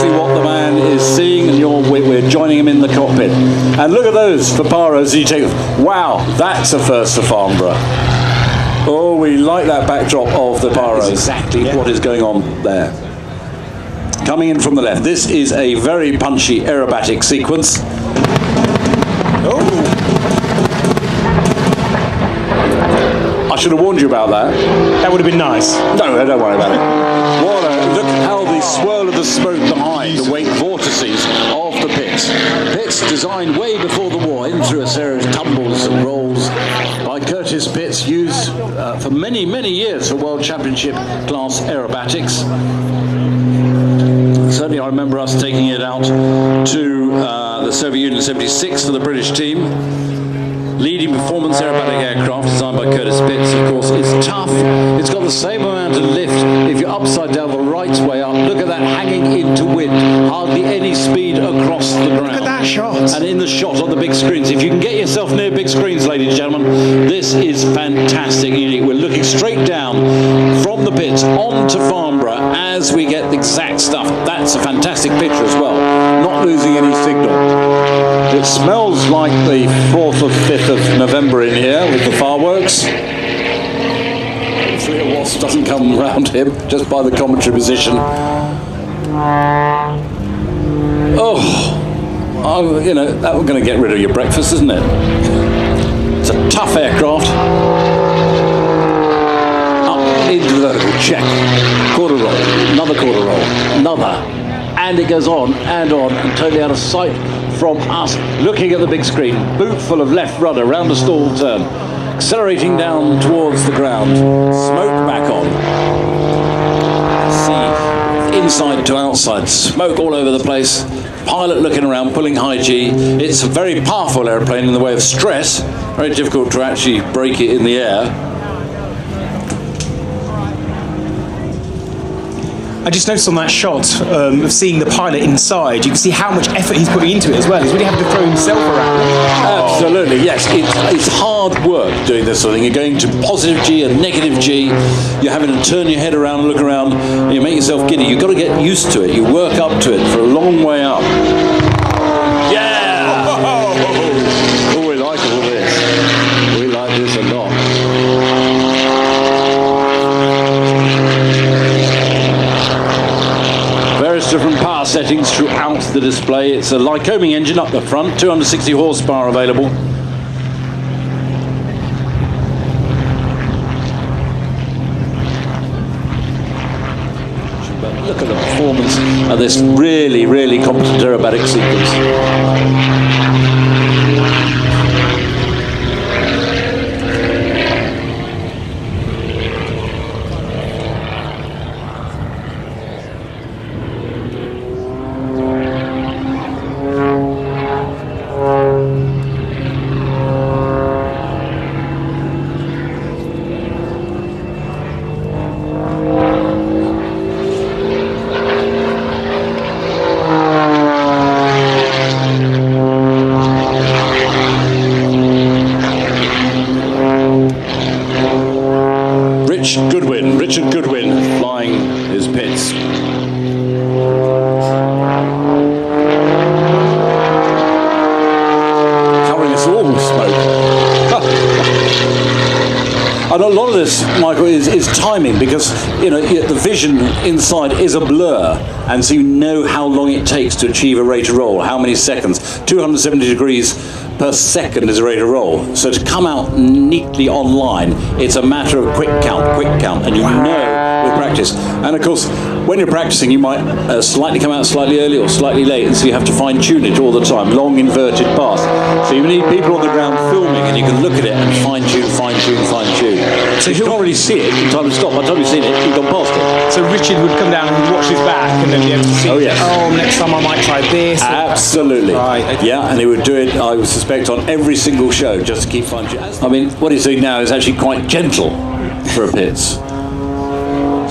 exactly what the man is seeing, and we're joining him in the cockpit. And look at those for Pyro as he takes. Wow, that's a first for Farnborough. Oh, we like that backdrop of the Pyro. That's exactly what is going on there. Coming in from the left, this is a very punchy aerobatic sequence. Oh! I should have warned you about that. That would have been nice. No, don't worry about it. Look how the swirl of the smoke behind the wake vortices of the pits. Pits designed way before the war, in through a series of tumbles and rolls by Curtis Pitts, used for many, many years for World Championship class aerobatics. Certainly I remember us taking it out to the Soviet Union 76 for the British team. Leading performance aerobatic aircraft designed by Curtis Pitts. Of course, it's tough. It's got the same amount of lift if you're upside down the right way up. Look at that, hanging into wind. Hardly any speed across the ground. Look at that shot. And in the shot on the big screens. If you can get yourself near big screens, ladies and gentlemen, this is fantastic. We're looking straight down from the pits onto Farnborough as we get the exact stuff. That's a fantastic picture as well. Not losing any signal. It smells like the 4th or 5th of November in here with the fireworks. Hopefully a wasp doesn't come around him just by the commentary position. Oh, you know, that we're going to get rid of your breakfast, isn't it? It's a tough aircraft. Up into the vertical, check. Quarter roll, another quarter roll, another. And it goes on and totally out of sight from us, looking at the big screen, boot full of left rudder, round a stall turn, accelerating down towards the ground, smoke back on. See, inside to outside, smoke all over the place, pilot looking around, pulling high G. It's a very powerful airplane in the way of stress, very difficult to actually break it in the air. I just noticed on that shot of seeing the pilot inside, you can see how much effort he's putting into it as well. He's really having to throw himself around. Absolutely, yes. It's hard work doing this sort of thing. You're going to positive G and negative G. You're having to turn your head around and look around. And you make yourself giddy. You've got to get used to it. You work up to it for a long way up. Yeah! Oh, we like all this. We like this a lot. Different power settings throughout the display. It's a Lycoming engine up the front, 260 horsepower available. But look at the performance of this really, really competent aerobatic sequence. Richard Goodwin flying his pits. Covering us all with smoke. And a lot of this, Michael, is timing, because you know the vision inside is a blur, and so you know how long it takes to achieve a rate of roll, how many seconds. 270 degrees per second is a rate of roll. So to come out neatly online, it's a matter of quick count, and you know with practice. And of course, when you're practicing, you might slightly come out slightly early or slightly late, and so you have to fine tune it all the time. Long inverted path. So you need people on the ground filming, and you can look at it and fine tune. So you can't really see it in time to stop. By the time you've seen it, you've gone past it. So Richard would come down and watch his back and then be able to see, oh, yes. Oh, next time I might try this. Absolutely. Right. Okay. Yeah, and he would do it, I would suspect, on every single show, just to keep fine tuning. I mean, what he's doing now is actually quite gentle for a pits.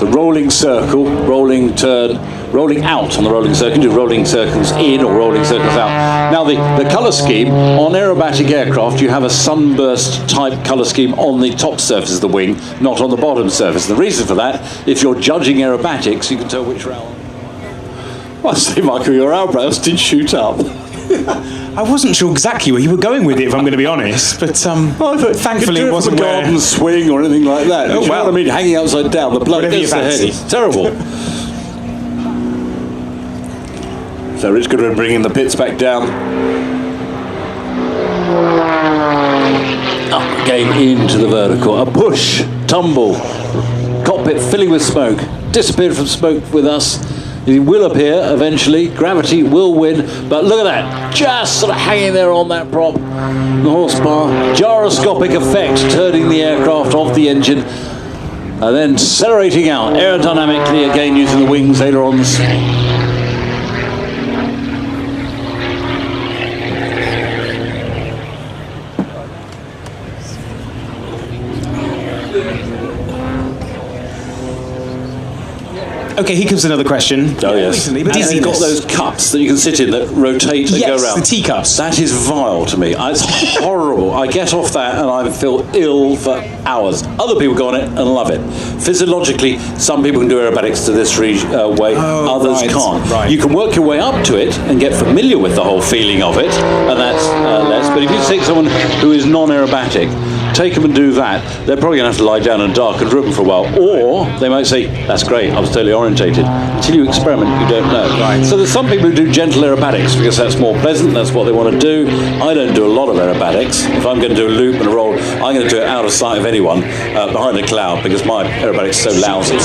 So rolling circle, rolling turn, rolling out on the rolling circle. You do rolling circles in or rolling circles out. Now the colour scheme, on aerobatic aircraft, you have a sunburst type colour scheme on the top surface of the wing, not on the bottom surface. The reason for that, if you're judging aerobatics, you can tell which round. Well, I say, Michael, your eyebrows did shoot up. I wasn't sure exactly where you were going with it, if I'm going to be honest, but thankfully it wasn't a garden swing or anything like that. Oh, well. I mean, hanging upside down, the blood Whatever you hits the head. fancy. It's terrible. So Rich Goodwin bringing the pits back down. Up again into the vertical. A push, tumble, cockpit filling with smoke. Disappeared from smoke with us. He will appear eventually. Gravity will win. But look at that. Just sort of hanging there on that prop. The horsepower. Gyroscopic effect turning the aircraft off the engine. And then accelerating out aerodynamically again using the wings, ailerons. Okay, here comes another question. Oh, yes. Recently, but and you've got those cups that you can sit in that rotate and go round. the teacups. That is vile to me. It's horrible. I get off that and I feel ill for hours. Other people go on it and love it. Physiologically, some people can do aerobatics to this way, others can't. Right. You can work your way up to it and get familiar with the whole feeling of it, and that's less. But if you take someone who is non-aerobatic, take them and do that, they're probably going to have to lie down in a darkened room for a while. Or they might say, that's great, I was totally orientated. Until you experiment, you don't know. Right. So there's some people who do gentle aerobatics because that's more pleasant, that's what they want to do. I don't do a lot of aerobatics. If I'm going to do a loop and a roll, I'm going to do it out of sight of anyone behind a cloud because my aerobatics is so lousy.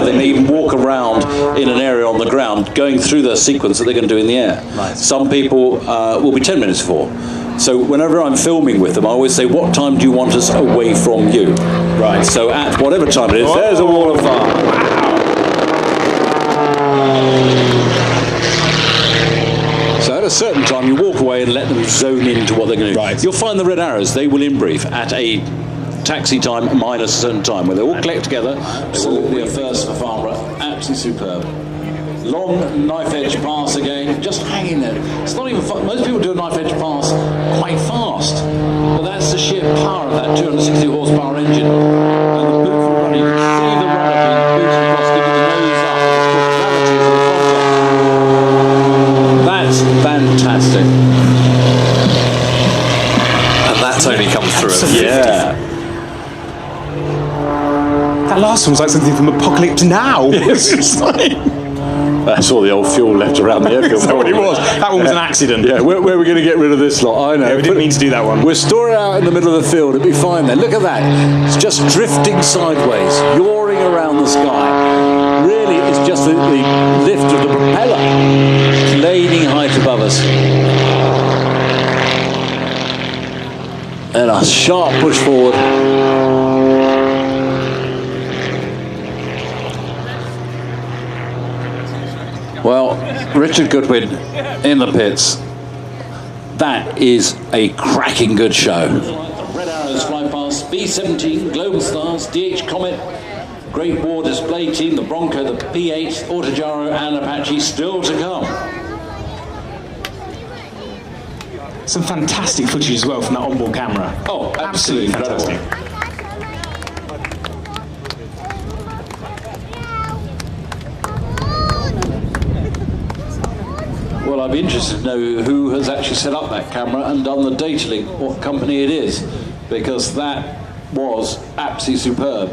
They may even walk around in an area on the ground going through the sequence that they're going to do in the air. Right. Some people will be 10 minutes before. So whenever I'm filming with them, I always say, what time do you want us away from you? Right. So at whatever time it is, there's a wall of fire. So at a certain time, you walk away and let them zone into what they're going to do. Right. You'll find the red arrows, they will in-brief at a taxi time minus a certain time, where they all collect together. They will be a first for Farnborough. Absolutely superb. Long knife edge pass again, just hanging there. It's not even fun. Most people do a knife edge pass quite fast, but that's the sheer power of that 260 horsepower engine. And the boot for running, you can see the rudder being booted across, giving the nose up. It's called gravity as a That's fantastic. And that's only come through. Yeah. That last one was like something from Apocalypse Now. It's like, that's all the old fuel left around the airfield. That's what it was. That one was an accident. Yeah, where are we going to get rid of this lot? I know. Yeah, we didn't mean to do that one. We're stored out in the middle of the field. It'd be fine then. Look at that. It's just drifting sideways, yawing around the sky. Really, it's just the lift of the propeller planing height above us. And a sharp push forward. Well, Richard Goodwin in the pits. That is a cracking good show. The Red Arrows fly past, B-17, Global Stars, DH Comet, Great War Display Team, the Bronco, the P-8, Autogyro and Apache still to come. Some fantastic footage as well from that onboard camera. Oh, absolutely incredible. fantastic. Well, I'd be interested to know who has actually set up that camera and done the data link, what company it is, because that was absolutely superb.